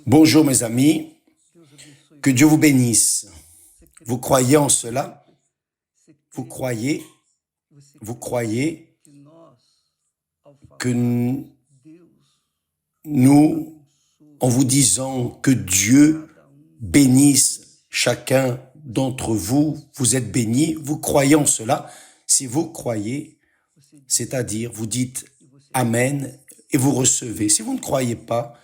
Bonjour mes amis, que Dieu vous bénisse. Vous croyez en cela? Vous croyez que nous, en vous disant que Dieu bénisse chacun d'entre vous, vous êtes bénis, vous croyez en cela? Si vous croyez, c'est-à-dire vous dites Amen et vous recevez. Si vous ne croyez pas,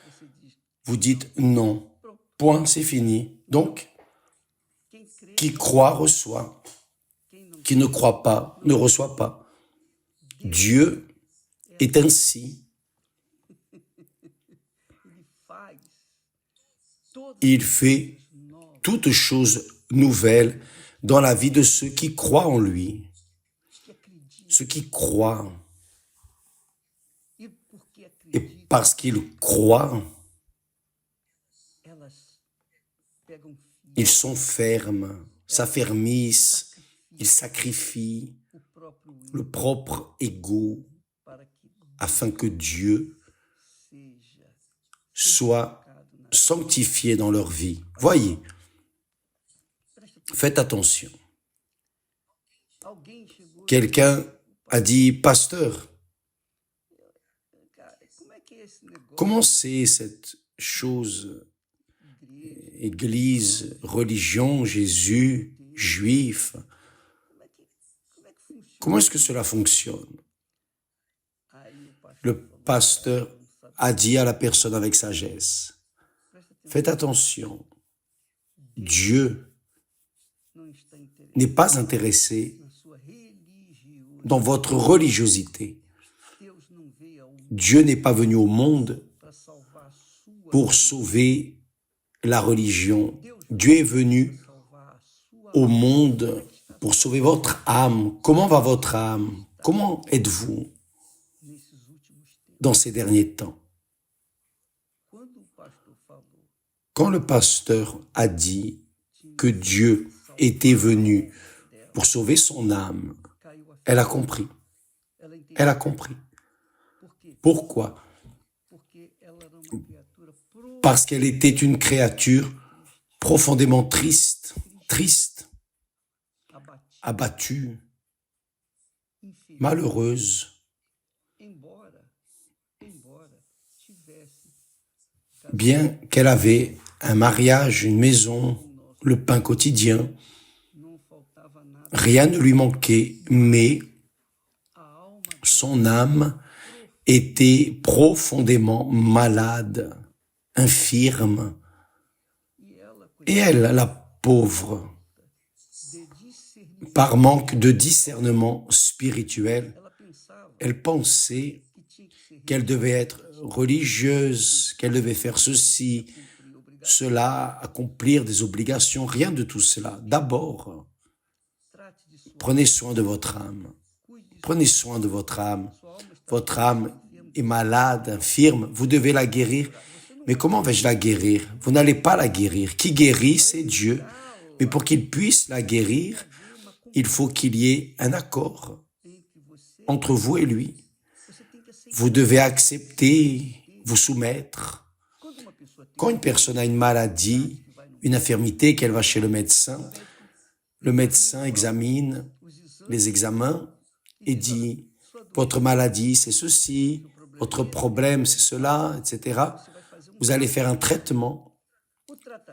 vous dites non. Point, c'est fini. Donc, qui croit reçoit, qui ne croit pas ne reçoit pas. Dieu est ainsi. Il fait toutes choses nouvelles dans la vie de ceux qui croient en lui. Ceux qui croient. Et parce qu'ils croient, ils sont fermes, s'affermissent, ils sacrifient le propre ego afin que Dieu soit sanctifié dans leur vie. Voyez, faites attention. Quelqu'un a dit, pasteur, comment c'est cette chose, Église, religion, Jésus, juif, comment est-ce que cela fonctionne? Le pasteur a dit à la personne avec sagesse, faites attention, Dieu n'est pas intéressé dans votre religiosité. Dieu n'est pas venu au monde pour sauver la religion. Dieu est venu au monde pour sauver votre âme. Comment va votre âme? Comment êtes-vous dans ces derniers temps? Quand le pasteur a dit que Dieu était venu pour sauver son âme, elle a compris. Elle a compris. Pourquoi? Parce qu'elle était une créature profondément triste, abattue, malheureuse. Bien qu'elle avait un mariage, une maison, le pain quotidien, rien ne lui manquait, mais son âme était profondément malade, infirme. Et elle, la pauvre, par manque de discernement spirituel, elle pensait qu'elle devait être religieuse, qu'elle devait faire ceci, cela, accomplir des obligations, rien de tout cela. D'abord, prenez soin de votre âme. Prenez soin de votre âme. Votre âme est malade, infirme, vous devez la guérir. Mais comment vais-je la guérir? Vous n'allez pas la guérir. Qui guérit, c'est Dieu. Mais pour qu'il puisse la guérir, il faut qu'il y ait un accord entre vous et lui. Vous devez accepter, vous soumettre. Quand une personne a une maladie, une infirmité, qu'elle va chez le médecin examine les examens et dit « Votre maladie, c'est ceci, votre problème, c'est cela, etc. » Vous allez faire un traitement.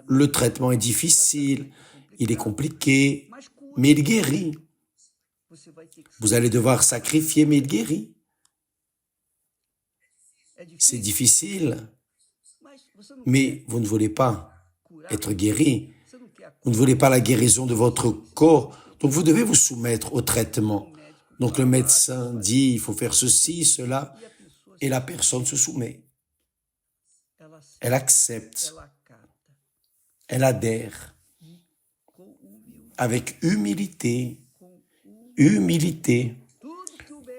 Le traitement est difficile, il est compliqué, mais il guérit. Vous allez devoir sacrifier, mais il guérit. C'est difficile, mais vous ne voulez pas être guéri. Vous ne voulez pas la guérison de votre corps. Donc, vous devez vous soumettre au traitement. Donc, le médecin dit, il faut faire ceci, cela, et la personne se soumet. Elle accepte. Elle adhère. Avec humilité. Humilité.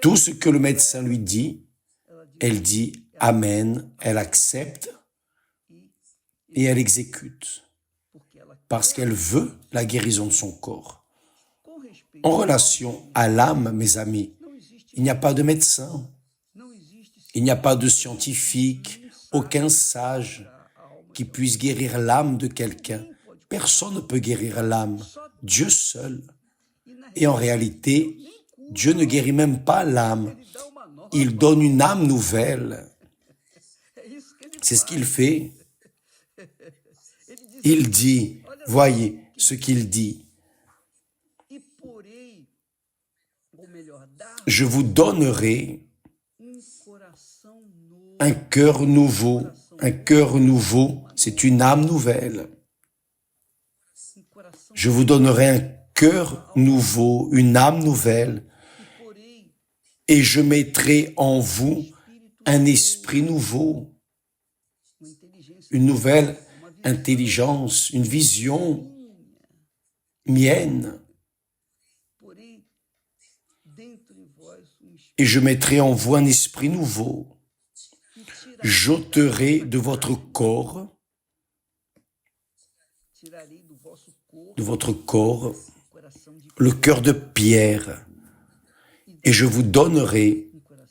Tout ce que le médecin lui dit, elle dit Amen, elle accepte et elle exécute. Parce qu'elle veut la guérison de son corps. En relation à l'âme, mes amis, il n'y a pas de médecin, il n'y a pas de scientifique, aucun sage qui puisse guérir l'âme de quelqu'un. Personne ne peut guérir l'âme, Dieu seul. Et en réalité, Dieu ne guérit même pas l'âme. Il donne une âme nouvelle. C'est ce qu'il fait. Il dit, voyez ce qu'il dit. Je vous donnerai un cœur nouveau. Un cœur nouveau, c'est une âme nouvelle. Je vous donnerai un cœur nouveau, une âme nouvelle, et je mettrai en vous un esprit nouveau, une nouvelle intelligence, une vision mienne. Et je mettrai en vous un esprit nouveau. J'ôterai de votre corps, le cœur de pierre, et je vous donnerai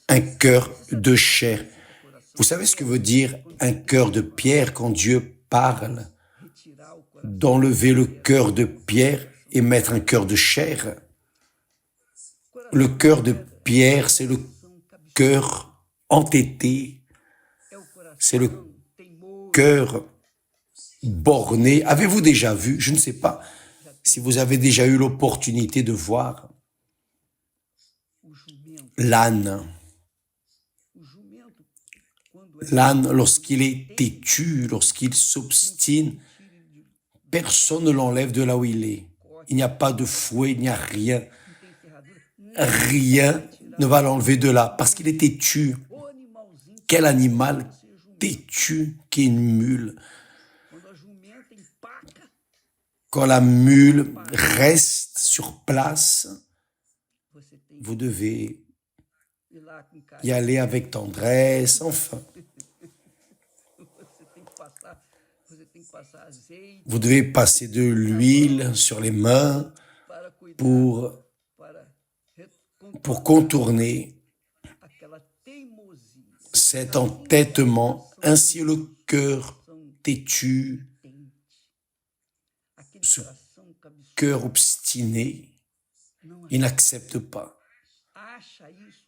un cœur de chair. Vous savez ce que veut dire un cœur de pierre quand Dieu parle d'enlever le cœur de pierre et mettre un cœur de chair? Le cœur de pierre, c'est le cœur entêté, c'est le cœur borné. Avez-vous déjà vu, je ne sais pas si vous avez déjà eu l'opportunité de voir l'âne. L'âne, lorsqu'il est têtu, lorsqu'il s'obstine, personne ne l'enlève de là où il est. Il n'y a pas de fouet, il n'y a rien. Rien ne va l'enlever de là, parce qu'il est têtu. Quel animal têtu qu'est une mule. Quand la mule reste sur place, vous devez y aller avec tendresse, enfin. Vous devez passer de l'huile sur les mains pour contourner cet entêtement. Ainsi le cœur têtu, ce cœur obstiné, il n'accepte pas.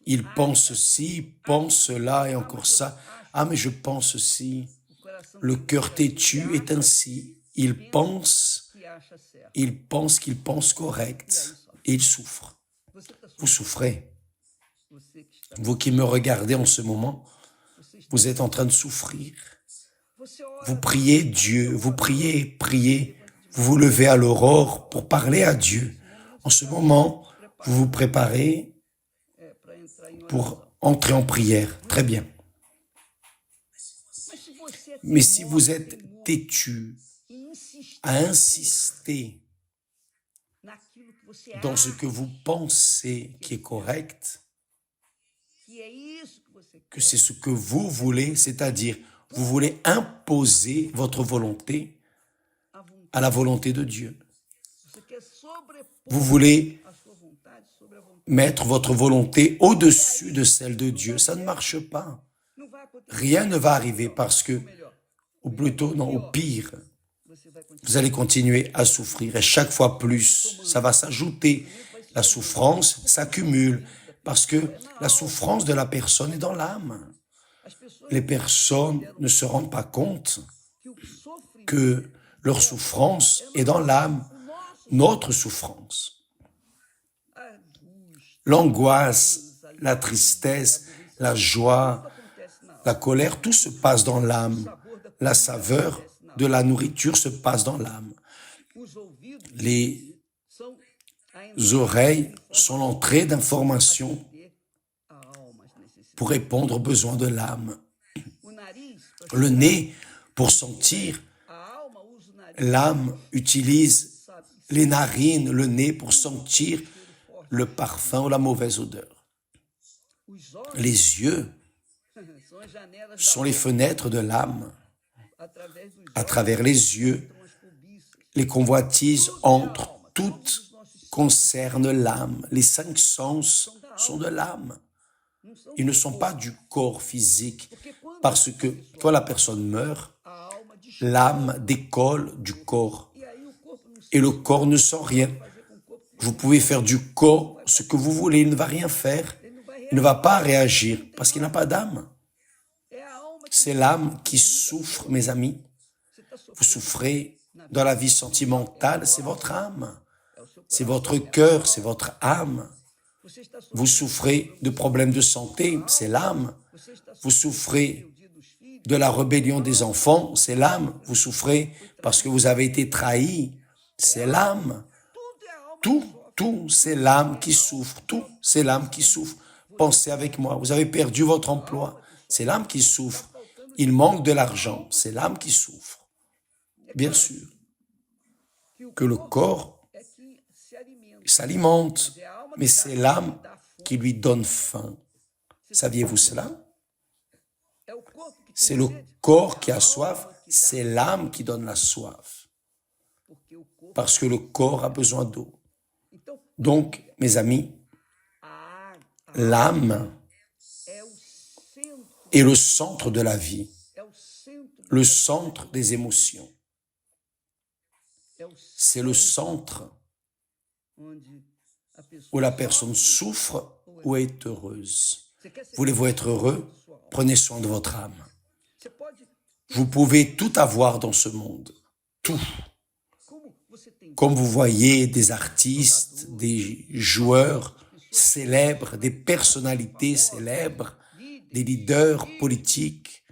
Il pense ceci, il pense cela et encore ça. Ah, mais je pense ceci. Le cœur têtu est ainsi. Il pense qu'il pense correct et il souffre. Vous souffrez. Vous qui me regardez en ce moment, vous êtes en train de souffrir. Vous priez Dieu, vous priez, vous vous levez à l'aurore pour parler à Dieu. En ce moment, vous vous préparez pour entrer en prière. Très bien. Mais si vous êtes têtu à insister dans ce que vous pensez qui est correct, que c'est ce que vous voulez, c'est-à-dire vous voulez imposer votre volonté à la volonté de Dieu. Vous voulez mettre votre volonté au-dessus de celle de Dieu. Ça ne marche pas. Rien ne va arriver parce que, ou plutôt, non, au pire, vous allez continuer à souffrir et chaque fois plus, ça va s'ajouter. La souffrance s'accumule parce que la souffrance de la personne est dans l'âme. Les personnes ne se rendent pas compte que leur souffrance est dans l'âme, notre souffrance. L'angoisse, la tristesse, la joie, la colère, tout se passe dans l'âme. La saveur de la nourriture se passe dans l'âme. Les oreilles sont l'entrée d'informations pour répondre aux besoins de l'âme. Le nez pour sentir. L'âme utilise les narines, le nez pour sentir le parfum ou la mauvaise odeur. Les yeux sont les fenêtres de l'âme. À travers les yeux, les convoitises entrent, toutes concernent l'âme. Les 5 sens sont de l'âme. Ils ne sont pas du corps physique, parce que quand la personne meurt, l'âme décolle du corps et le corps ne sent rien. Vous pouvez faire du corps ce que vous voulez, il ne va rien faire, il ne va pas réagir parce qu'il n'a pas d'âme. C'est l'âme qui souffre, mes amis. Vous souffrez dans la vie sentimentale, c'est votre âme, c'est votre cœur, c'est votre âme. Vous souffrez de problèmes de santé, c'est l'âme. Vous souffrez de la rébellion des enfants, c'est l'âme. Vous souffrez parce que vous avez été trahi, c'est l'âme. Tout, c'est l'âme qui souffre. Tout, c'est l'âme qui souffre. Pensez avec moi, vous avez perdu votre emploi, c'est l'âme qui souffre. Il manque de l'argent, c'est l'âme qui souffre. Bien sûr que le corps s'alimente, mais c'est l'âme qui lui donne faim. Saviez-vous cela? C'est le corps qui a soif, c'est l'âme qui donne la soif. Parce que le corps a besoin d'eau. Donc, mes amis, l'âme est le centre de la vie, le centre des émotions. C'est le centre où la personne souffre ou est heureuse. Voulez-vous être heureux? Prenez soin de votre âme. Vous pouvez tout avoir dans ce monde, tout. Comme vous voyez des artistes, des joueurs célèbres, des personnalités célèbres, des leaders politiques,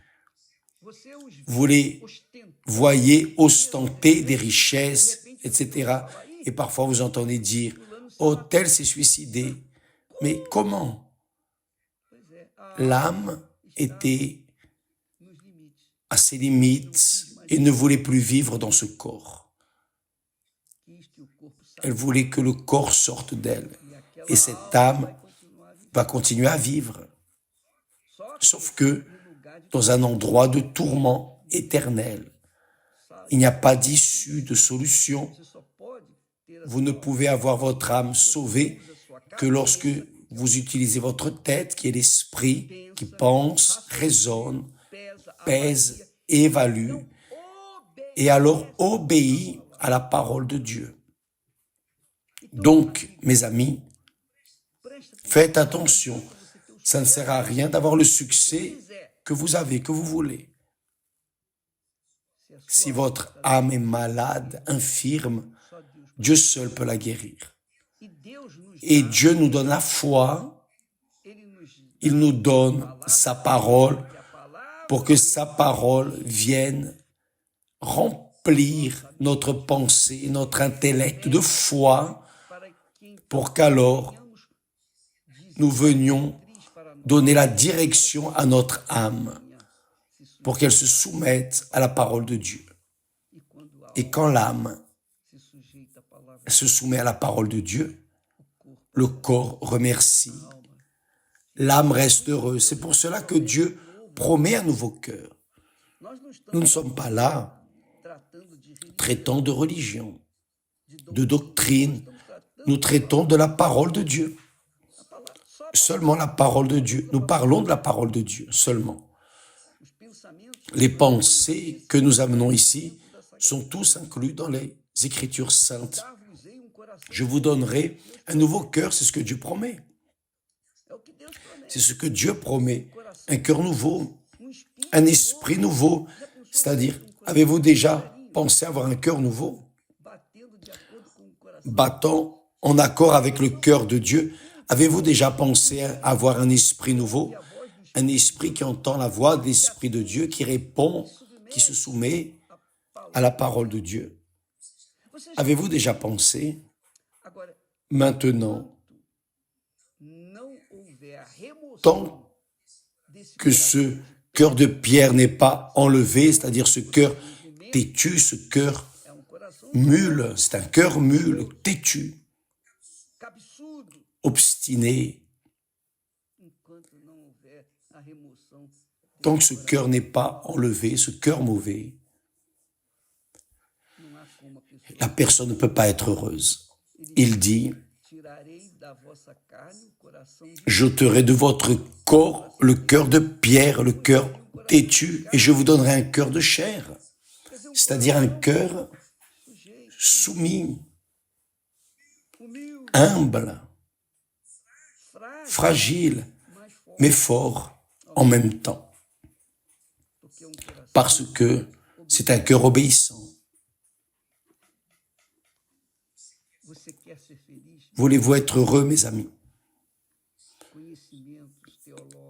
vous les voyez ostenter des richesses, etc. Et parfois vous entendez dire, oh, tel s'est suicidé. Mais comment? L'âme était à ses limites et ne voulait plus vivre dans ce corps. Elle voulait que le corps sorte d'elle. Et cette âme va continuer à vivre. Sauf que dans un endroit de tourment éternel, il n'y a pas d'issue, de solution. Vous ne pouvez avoir votre âme sauvée que lorsque vous utilisez votre tête, qui est l'esprit, qui pense, raisonne, pèse, évalue, et alors obéit à la parole de Dieu. Donc, mes amis, faites attention. Ça ne sert à rien d'avoir le succès que vous avez, que vous voulez. Si votre âme est malade, infirme, Dieu seul peut la guérir. Et Dieu nous donne la foi, il nous donne sa parole pour que sa parole vienne remplir notre pensée, notre intellect de foi, pour qu'alors nous venions donner la direction à notre âme, pour qu'elle se soumette à la parole de Dieu. Et quand l'âme se soumet à la parole de Dieu, le corps remercie, l'âme reste heureuse. C'est pour cela que Dieu promet un nouveau cœur. Nous ne sommes pas là traitant de religion, de doctrine. Nous traitons de la parole de Dieu. Seulement la parole de Dieu. Nous parlons de la parole de Dieu, seulement. Les pensées que nous amenons ici sont tous inclus dans les Écritures saintes. Je vous donnerai un nouveau cœur, c'est ce que Dieu promet. C'est ce que Dieu promet. Un cœur nouveau, un esprit nouveau. C'est-à-dire, avez-vous déjà pensé avoir un cœur nouveau? Battant en accord avec le cœur de Dieu. Avez-vous déjà pensé à avoir un esprit nouveau? Un esprit qui entend la voix de l'Esprit de Dieu, qui répond, qui se soumet à la parole de Dieu. Avez-vous déjà pensé? Maintenant, tant que ce cœur de pierre n'est pas enlevé, c'est-à-dire ce cœur têtu, ce cœur mule, c'est un cœur mule, têtu, obstiné. Tant que ce cœur n'est pas enlevé, ce cœur mauvais, la personne ne peut pas être heureuse. Il dit, j'ôterai de votre corps le cœur de pierre, le cœur têtu, et je vous donnerai un cœur de chair. c'est-à-dire un cœur soumis, humble, fragile, mais fort en même temps. Parce que c'est un cœur obéissant. Voulez-vous être heureux, mes amis?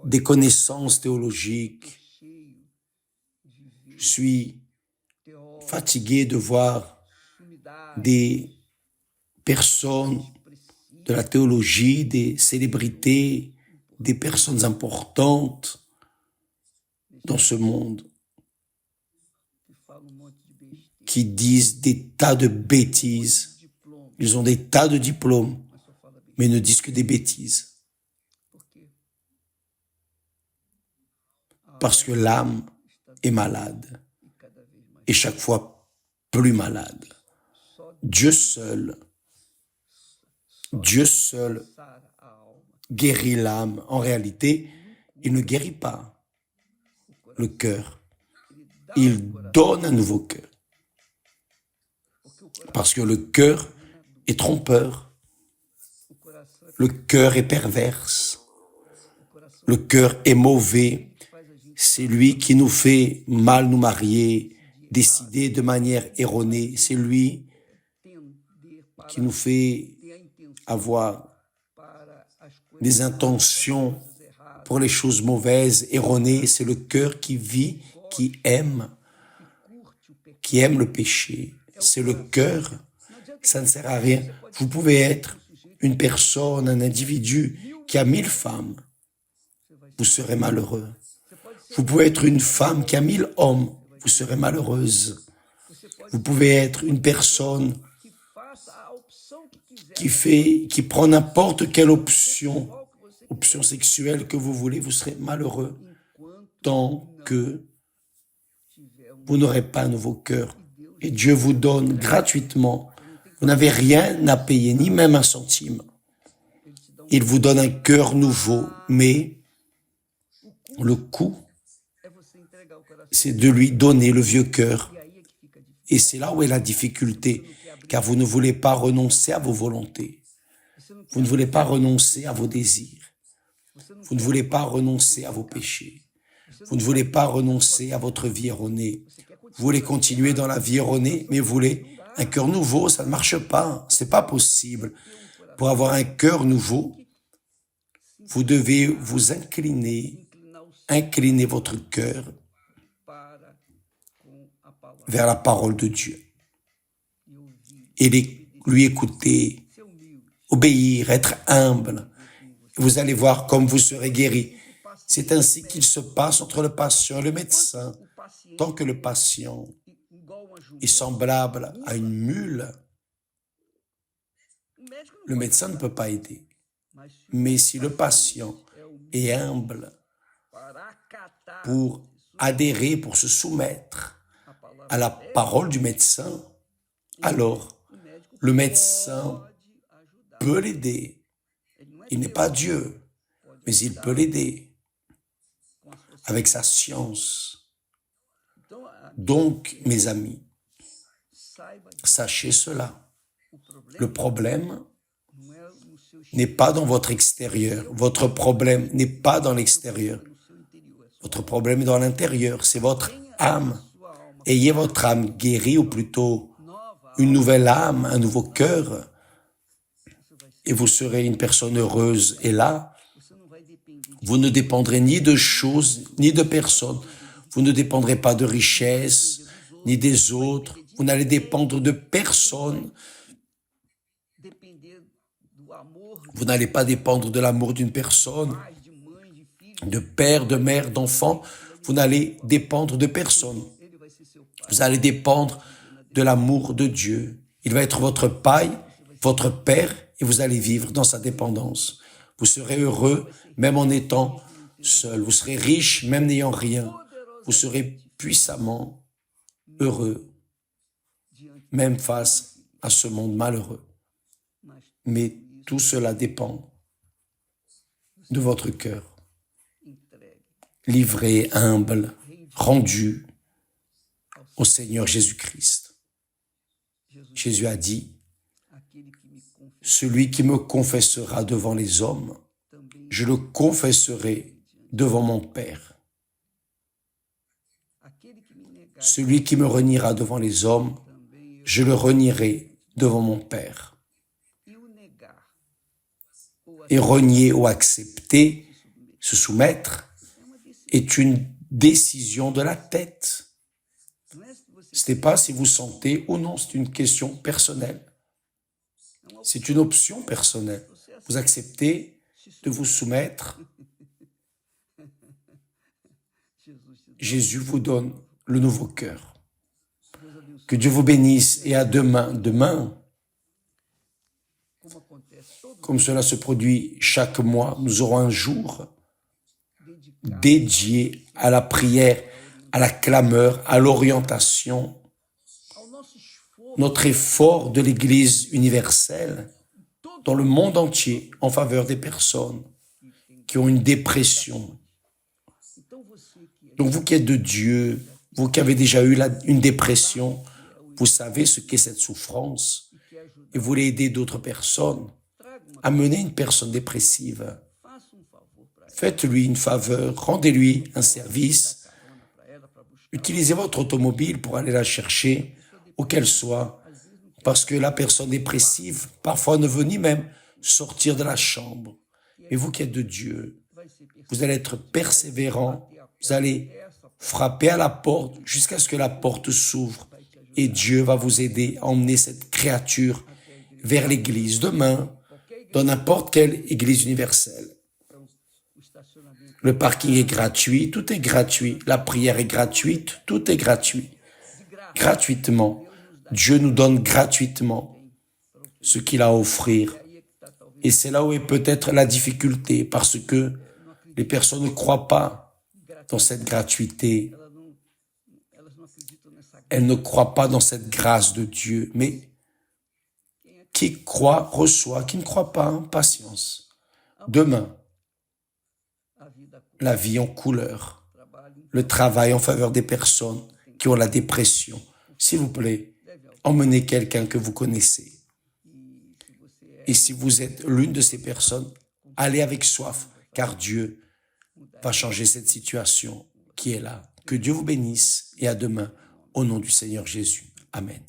Des connaissances théologiques. Je suis fatigué de voir des personnes de la théologie, des célébrités, des personnes importantes dans ce monde qui disent des tas de bêtises. Ils ont des tas de diplômes, mais ne disent que des bêtises. Parce que l'âme est malade, et chaque fois plus malade. Dieu seul guérit l'âme. En réalité, il ne guérit pas le cœur. Il donne un nouveau cœur. Parce que le cœur est trompeur. Le cœur est perverse. Le cœur est mauvais. C'est lui qui nous fait mal nous marier, décider de manière erronée. C'est lui qui nous fait avoir des intentions pour les choses mauvaises, erronées. C'est le cœur qui vit, qui aime le péché. C'est le cœur. Ça ne sert à rien. Vous pouvez être une personne, un individu qui a 1000 femmes. Vous serez malheureux. Vous pouvez être une femme qui a 1000 hommes. Vous serez malheureuse. Vous pouvez être une personne qui prend n'importe quelle option sexuelle que vous voulez, vous serez malheureux tant que vous n'aurez pas un nouveau cœur. Et Dieu vous donne gratuitement. Vous n'avez rien à payer, ni même un centime. Il vous donne un cœur nouveau, mais le coût, c'est de lui donner le vieux cœur. Et c'est là où est la difficulté, car vous ne voulez pas renoncer à vos volontés. Vous ne voulez pas renoncer à vos désirs. Vous ne voulez pas renoncer à vos péchés. Vous ne voulez pas renoncer à votre vie erronée. Vous voulez continuer dans la vie erronée, mais vous voulez un cœur nouveau, ça ne marche pas. C'est pas possible. Pour avoir un cœur nouveau, vous devez vous incliner votre cœur vers la parole de Dieu. Et lui écouter, obéir, être humble. Vous allez voir comme vous serez guéri. C'est ainsi qu'il se passe entre le patient et le médecin. Tant que le patient est semblable à une mule, le médecin ne peut pas aider. Mais si le patient est humble pour adhérer, pour se soumettre à la parole du médecin, alors le médecin peut l'aider. Il n'est pas Dieu, mais il peut l'aider avec sa science. Donc, mes amis, sachez cela. Le problème n'est pas dans votre extérieur. Votre problème n'est pas dans l'extérieur. Votre problème est dans l'intérieur. C'est votre âme. Ayez votre âme guérie, ou plutôt une nouvelle âme, un nouveau cœur, et vous serez une personne heureuse. Et là, vous ne dépendrez ni de choses, ni de personnes. Vous ne dépendrez pas de richesses, ni des autres. Vous n'allez dépendre de personne. Vous n'allez pas dépendre de l'amour d'une personne, de père, de mère, d'enfant. Vous n'allez dépendre de personne. Vous allez dépendre de l'amour de Dieu. Il va être votre paille, votre père, et vous allez vivre dans sa dépendance. Vous serez heureux même en étant seul. Vous serez riche même n'ayant rien. Vous serez puissamment heureux même face à ce monde malheureux. Mais tout cela dépend de votre cœur. Livré, humble, rendu au Seigneur Jésus-Christ. Jésus a dit, celui qui me confessera devant les hommes, je le confesserai devant mon Père. Celui qui me reniera devant les hommes, je le renierai devant mon Père. Et renier ou accepter, se soumettre, est une décision de la tête. Ce n'est pas si vous sentez ou non, c'est une question personnelle. C'est une option personnelle. Vous acceptez de vous soumettre. Jésus vous donne le nouveau cœur. Que Dieu vous bénisse et à demain. Demain, comme cela se produit chaque mois, nous aurons un jour dédié à la prière, à la clameur, à l'orientation, notre effort de l'Église universelle dans le monde entier en faveur des personnes qui ont une dépression. Donc vous qui êtes de Dieu, vous qui avez déjà eu une dépression, vous savez ce qu'est cette souffrance et vous voulez aider d'autres personnes. Amenez une personne dépressive. Faites-lui une faveur, rendez-lui un service. Utilisez votre automobile pour aller la chercher, où qu'elle soit, parce que la personne dépressive, parfois ne veut ni même sortir de la chambre. Et vous qui êtes de Dieu, vous allez être persévérant, vous allez frapper à la porte jusqu'à ce que la porte s'ouvre. Et Dieu va vous aider à emmener cette créature vers l'église demain, dans n'importe quelle église universelle. Le parking est gratuit, tout est gratuit. La prière est gratuite, tout est gratuit. Gratuitement. Dieu nous donne gratuitement ce qu'il a à offrir. Et c'est là où est peut-être la difficulté, parce que les personnes ne croient pas dans cette gratuité. Elles ne croient pas dans cette grâce de Dieu. Mais qui croit, reçoit. Qui ne croit pas, patience. Demain, la vie en couleur, le travail en faveur des personnes qui ont la dépression. S'il vous plaît, emmenez quelqu'un que vous connaissez. Et si vous êtes l'une de ces personnes, allez avec soif, car Dieu va changer cette situation qui est là. Que Dieu vous bénisse et à demain, au nom du Seigneur Jésus. Amen.